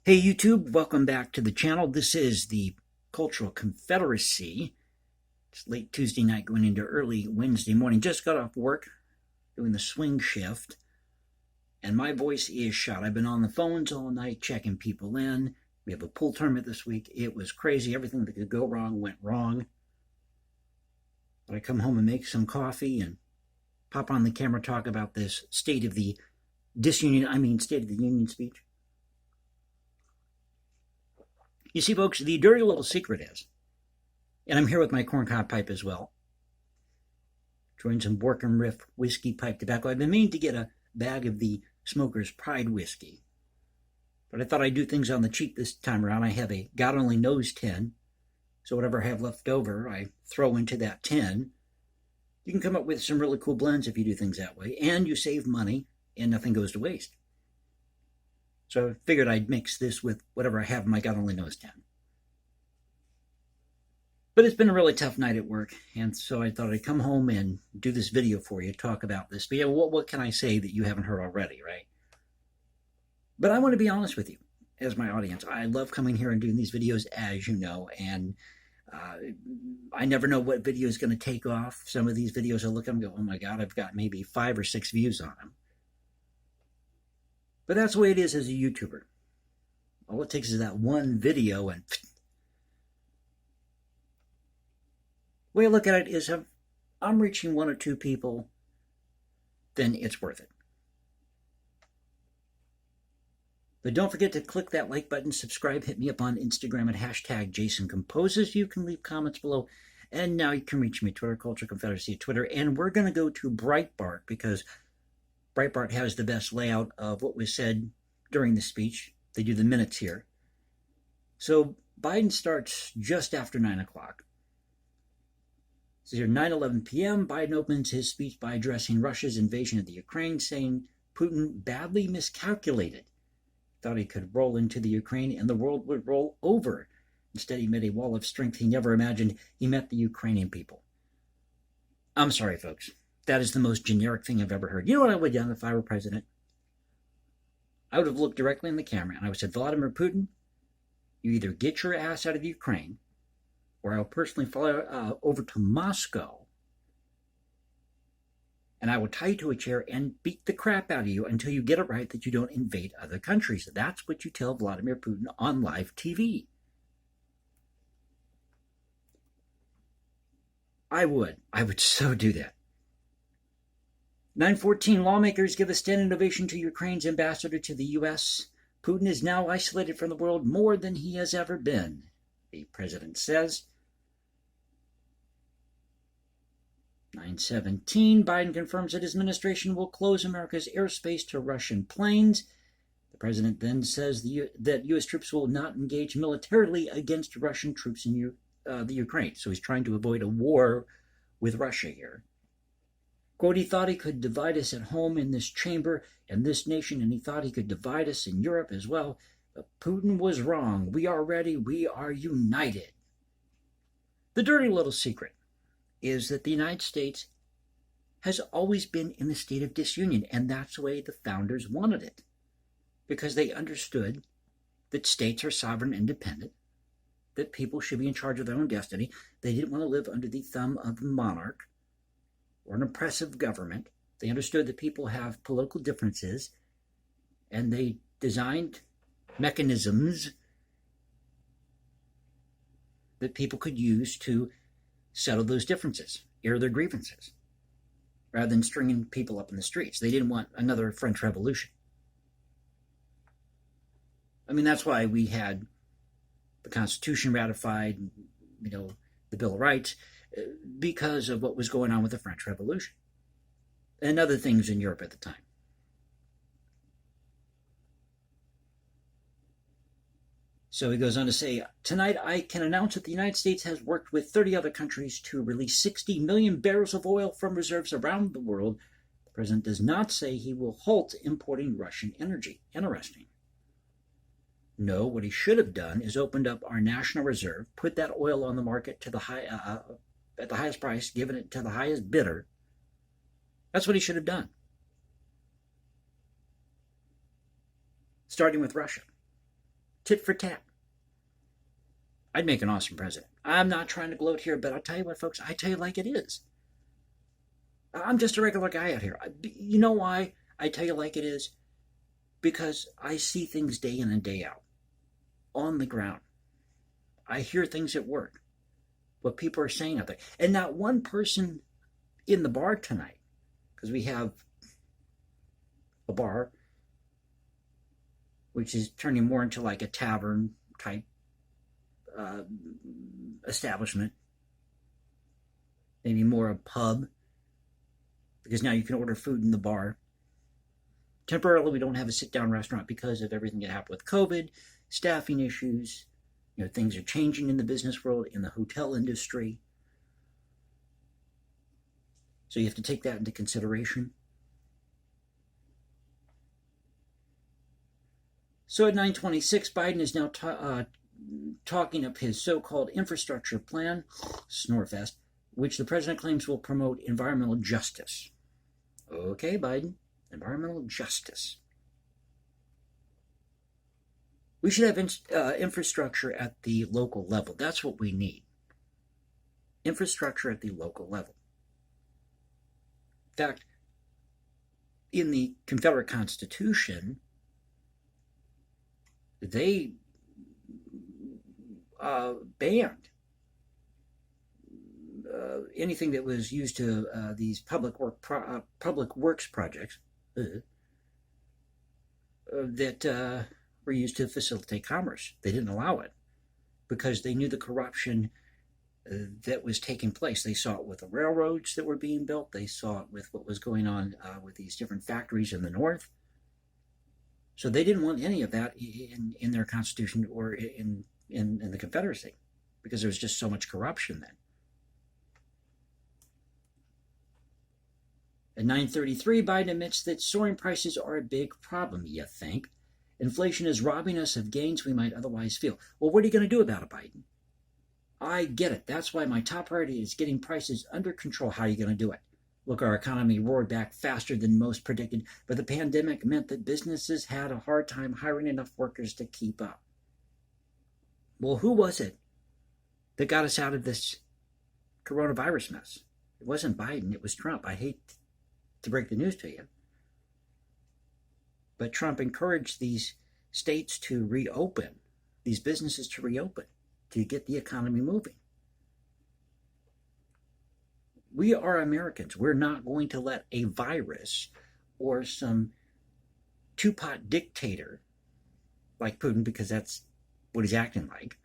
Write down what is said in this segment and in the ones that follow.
Hey YouTube, welcome back to the channel. This is the Cultural Confederacy. It's late Tuesday night going into early Wednesday morning. Just got off work doing the swing shift and my voice is shot. I've been on the phones all night checking people in. We have a pool tournament this week. It was crazy. Everything that could go wrong went wrong. But I come home and make some coffee and pop on the camera, talk about this State of the Union speech. You see, folks, the dirty little secret is, and I'm here with my corncob pipe as well, enjoying some Borkum Riff whiskey pipe tobacco. I've been meaning to get a bag of the Smoker's Pride whiskey, but I thought I'd do things on the cheap this time around. I have a God Only Knows tin, so whatever I have left over, I throw into that tin. You can come up with some really cool blends if you do things that way, and you save money, and nothing goes to waste. So I figured I'd mix this with whatever I have in my God Only Knows tin. But it's been a really tough night at work, and so I thought I'd come home and do this video for you, talk about this. But yeah, what can I say that you haven't heard already, right? But I want to be honest with you, as my audience. I love coming here and doing these videos, as you know, and I never know what video is going to take off. Some of these videos I look at and go, oh my God, I've got maybe 5 or 6 views on them. But that's the way it is as a YouTuber. All it takes is that one video, and the way I look at it is if I'm reaching 1 or 2 people, then it's worth it. But don't forget to click that like button, subscribe, hit me up on Instagram at #JasonComposes. You can leave comments below. And now you can reach me, Twitter, Culture Confederacy, Twitter. And we're going to go to Breitbart because Breitbart has the best layout of what was said during the speech. They do the minutes here. So Biden starts just after 9 o'clock. So here, 9:11 p.m., Biden opens his speech by addressing Russia's invasion of the Ukraine, saying Putin badly miscalculated. Thought he could roll into the Ukraine and the world would roll over. Instead, he met a wall of strength he never imagined. He met the Ukrainian people. I'm sorry, folks. That is the most generic thing I've ever heard. You know what I would have done if I were president? I would have looked directly in the camera and I would have said, Vladimir Putin, you either get your ass out of Ukraine or I'll personally fly over to Moscow and I will tie you to a chair and beat the crap out of you until you get it right that you don't invade other countries. That's what you tell Vladimir Putin on live TV. I would so do that. 9:14, lawmakers give a standing ovation to Ukraine's ambassador to the U.S. Putin is now isolated from the world more than he has ever been, the president says. 9:17, Biden confirms that his administration will close America's airspace to Russian planes. The president then says that U.S. troops will not engage militarily against Russian troops in the Ukraine. So he's trying to avoid a war with Russia here. Quote, he thought he could divide us at home in this chamber and this nation, and he thought he could divide us in Europe as well. But Putin was wrong. We are ready. We are united. The dirty little secret is that the United States has always been in the state of disunion, and that's the way the founders wanted it, because they understood that states are sovereign and independent, that people should be in charge of their own destiny. They didn't want to live under the thumb of a monarch or an oppressive government. They understood that people have political differences, and they designed mechanisms that people could use to settle those differences, air their grievances, rather than stringing people up in the streets. They didn't want another French Revolution. I mean, that's why we had the Constitution ratified, the Bill of Rights, because of what was going on with the French Revolution and other things in Europe at the time. So he goes on to say, tonight I can announce that the United States has worked with 30 other countries to release 60 million barrels of oil from reserves around the world. The president does not say he will halt importing Russian energy. Interesting. No, what he should have done is opened up our national reserve, put that oil on the market to at the highest price, given it to the highest bidder. That's what he should have done. Starting with Russia. tit for tat. I'd make an awesome president. I'm not trying to gloat here, but I'll tell you what, folks, I tell you like it is. I'm just a regular guy out here. You know why I tell you like it is? Because I see things day in and day out on the ground. I hear things at work, what people are saying out there. And not one person in the bar tonight, because we have a bar, which is turning more into like a tavern type establishment, maybe more a pub, because now you can order food in the bar. Temporarily, we don't have a sit-down restaurant because of everything that happened with COVID, staffing issues. You know, things are changing in the business world, in the hotel industry. So you have to take that into consideration. So at 9:26, Biden is now talking up his so-called infrastructure plan, Snorefest, which the president claims will promote environmental justice. Okay, Biden, environmental justice. We should have infrastructure at the local level. That's what we need. Infrastructure at the local level. In fact, in the Confederate Constitution, they banned anything that was used to these public works projects that were used to facilitate commerce. They didn't allow it because they knew the corruption that was taking place. They saw it with the railroads that were being built. They saw it with what was going on with these different factories in the North. So they didn't want any of that in their Constitution or in the Confederacy because there was just so much corruption then. At 9:33, Biden admits that soaring prices are a big problem, you think. Inflation is robbing us of gains we might otherwise feel. Well, what are you going to do about it, Biden? I get it. That's why my top priority is getting prices under control. How are you going to do it? Look, our economy roared back faster than most predicted, but the pandemic meant that businesses had a hard time hiring enough workers to keep up. Well, who was it that got us out of this coronavirus mess? It wasn't Biden. It was Trump. I hate to break the news to you. But Trump encouraged these states to reopen, these businesses to reopen, to get the economy moving. We are Americans. We're not going to let a virus or some two-pot dictator like Putin, because that's what he's acting like,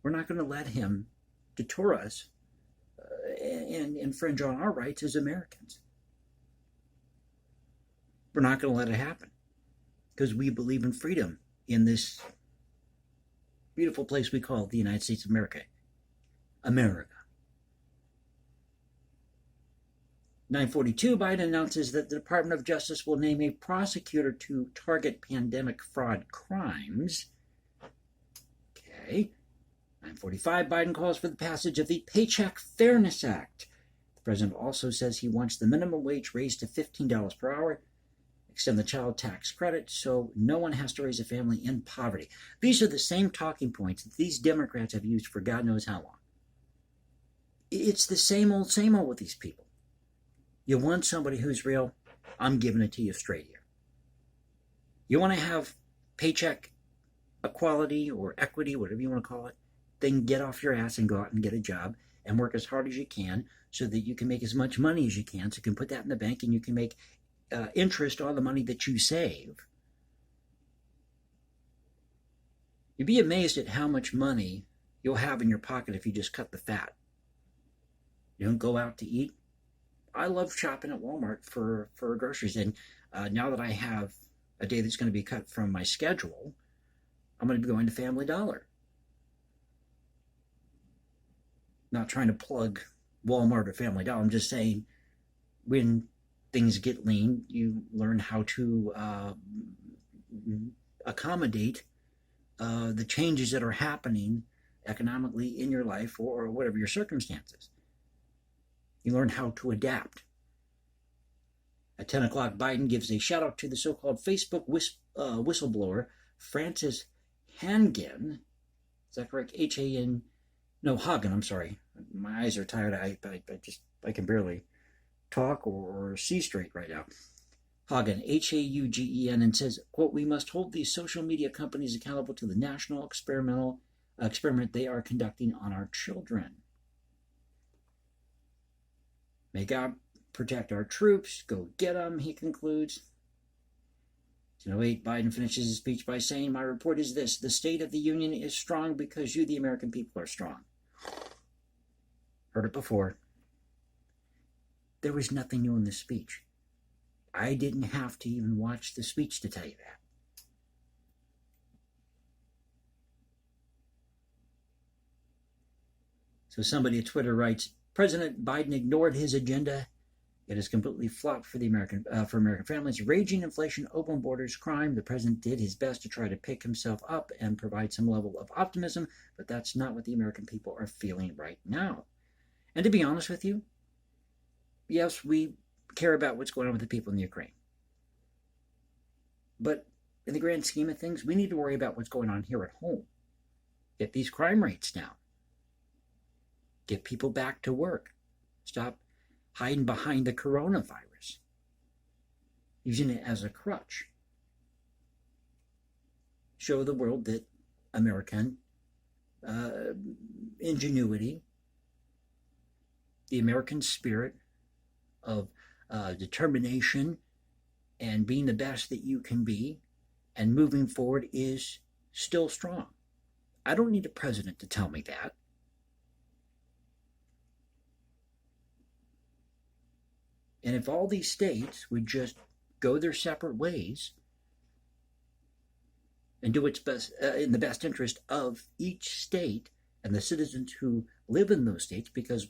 we're not going to let him detour us and infringe on our rights as Americans. We're not going to let it happen because we believe in freedom in this beautiful place we call the United States of America. America. 9:42, Biden announces that the Department of Justice will name a prosecutor to target pandemic fraud crimes. Okay. 9:45, Biden calls for the passage of the Paycheck Fairness Act. The president also says he wants the minimum wage raised to $15 per hour, extend the child tax credit so no one has to raise a family in poverty. These are the same talking points that these Democrats have used for God knows how long. It's the same old with these people. You want somebody who's real? I'm giving it to you straight here. You want to have paycheck equality or equity, whatever you want to call it, then get off your ass and go out and get a job and work as hard as you can so that you can make as much money as you can, so you can put that in the bank and you can make interest on the money that you save. You'd be amazed at how much money you'll have in your pocket if you just cut the fat. You don't go out to eat. I love shopping at Walmart for groceries, and now that I have a day that's going to be cut from my schedule, I'm going to be going to Family Dollar. Not trying to plug Walmart or Family Dollar. I'm just saying when things get lean, you learn how to accommodate the changes that are happening economically in your life or whatever your circumstances. You learn how to adapt. At 10 o'clock, Biden gives a shout out to the so-called Facebook whistleblower, Frances Hangen. Is that correct? H-A-N. No, Hagen. I'm sorry. My eyes are tired. I can barely talk or see straight right now. Hagen, Haugen, and says, quote, "We must hold these social media companies accountable to the national experiment they are conducting on our children. May God protect our troops. Go get them," he concludes. In 2008, Biden finishes his speech by saying, "My report is this: the State of the Union is strong because you, the American people, are strong." Heard it before. There was nothing new in this speech. I didn't have to even watch the speech to tell you that. So somebody at Twitter writes, "President Biden ignored his agenda. It has completely flopped for American families. Raging inflation, open borders, crime. The president did his best to try to pick himself up and provide some level of optimism, but that's not what the American people are feeling right now." And to be honest with you, yes, we care about what's going on with the people in the Ukraine. But in the grand scheme of things, we need to worry about what's going on here at home. Get these crime rates down. Get people back to work. Stop hiding behind the coronavirus, using it as a crutch. Show the world that American ingenuity, the American spirit of determination and being the best that you can be and moving forward is still strong. I don't need a president to tell me that. And if all these states would just go their separate ways and do what's best in the best interest of each state and the citizens who live in those states, because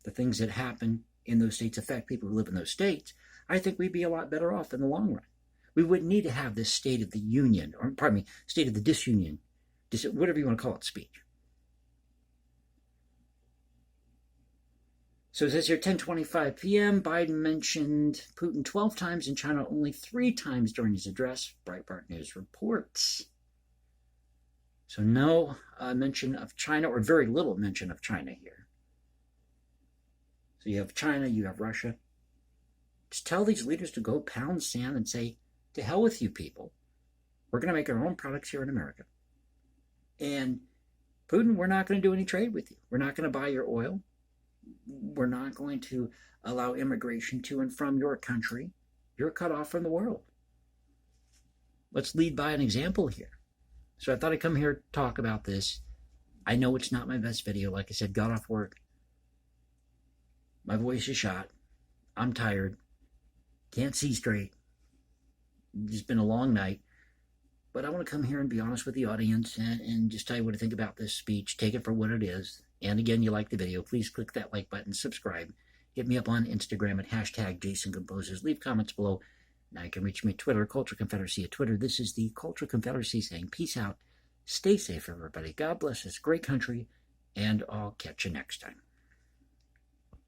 the things that happen in those states affect people who live in those states, I think we'd be a lot better off in the long run. We wouldn't need to have this State of the Union, or pardon me, State of the Disunion, whatever you want to call it, speech. So it says here, 10:25 p.m., Biden mentioned Putin 12 times and China only 3 times during his address, Breitbart News reports. So no mention of China, or very little mention of China here. So you have China, you have Russia. Just tell these leaders to go pound sand and say, to hell with you people. We're going to make our own products here in America. And Putin, we're not going to do any trade with you. We're not going to buy your oil. We're not going to allow immigration to and from your country. You're cut off from the world. Let's lead by an example here. So I thought I'd come here to talk about this. I know it's not my best video. Like I said, got off work. My voice is shot. I'm tired. Can't see straight. It's been a long night. But I want to come here and be honest with the audience and just tell you what I think about this speech. Take it for what it is. And again, you like the video, please click that like button, subscribe. Hit me up on Instagram at #JasonComposes. Leave comments below. Now you can reach me at Twitter, Culture Confederacy at Twitter. This is the Culture Confederacy saying peace out. Stay safe, everybody. God bless this great country. And I'll catch you next time.